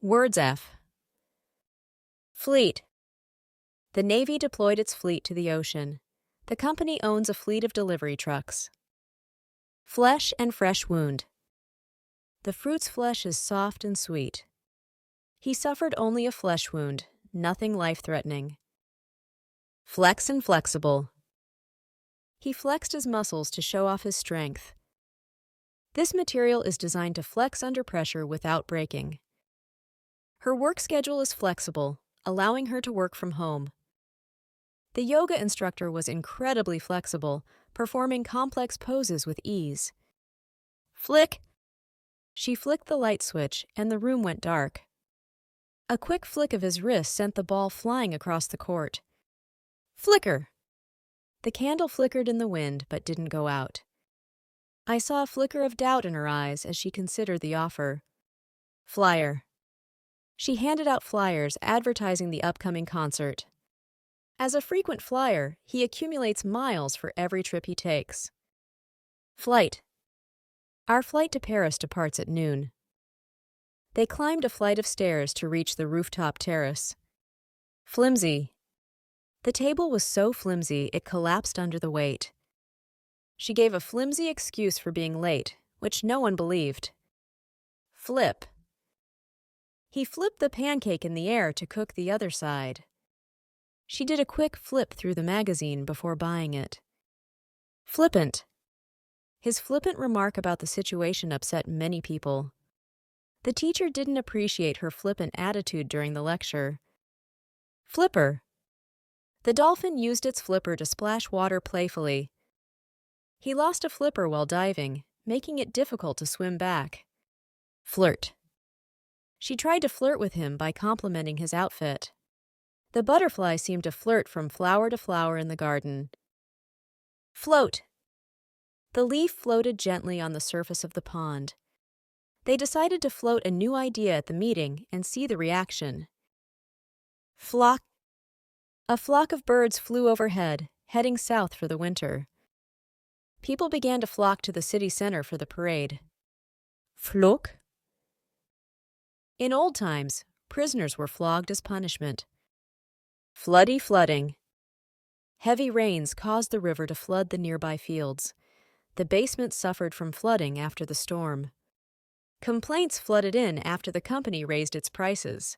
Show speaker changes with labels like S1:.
S1: Words F. Fleet. The Navy deployed its fleet to the ocean. The company owns a fleet of delivery trucks. Flesh and fresh wound. The fruit's flesh is soft and sweet. He suffered only a flesh wound, nothing life-threatening. Flex and flexible. He flexed his muscles to show off his strength. This material is designed to flex under pressure without breaking. Her work schedule is flexible, allowing her to work from home. The yoga instructor was incredibly flexible, performing complex poses with ease. Flick. She flicked the light switch, and the room went dark. A quick flick of his wrist sent the ball flying across the court. Flicker. The candle flickered in the wind, but didn't go out. I saw a flicker of doubt in her eyes as she considered the offer. Flyer. She handed out flyers advertising the upcoming concert. As a frequent flyer, he accumulates miles for every trip he takes. Flight. Our flight to Paris departs at noon. They climbed a flight of stairs to reach the rooftop terrace. Flimsy. The table was so flimsy it collapsed under the weight. She gave a flimsy excuse for being late, which no one believed. Flip. He flipped the pancake in the air to cook the other side. She did a quick flip through the magazine before buying it. Flippant. His flippant remark about the situation upset many people. The teacher didn't appreciate her flippant attitude during the lecture. Flipper. The dolphin used its flipper to splash water playfully. He lost a flipper while diving, making it difficult to swim back. Flirt. She tried to flirt with him by complimenting his outfit. The butterfly seemed to flirt from flower to flower in the garden. Float. The leaf floated gently on the surface of the pond. They decided to float a new idea at the meeting and see the reaction. Flock. A flock of birds flew overhead, heading south for the winter. People began to flock to the city center for the parade. Flock. In old times, prisoners were flogged as punishment. Floody flooding. Heavy rains caused the river to flood the nearby fields. The basement suffered from flooding after the storm. Complaints flooded in after the company raised its prices.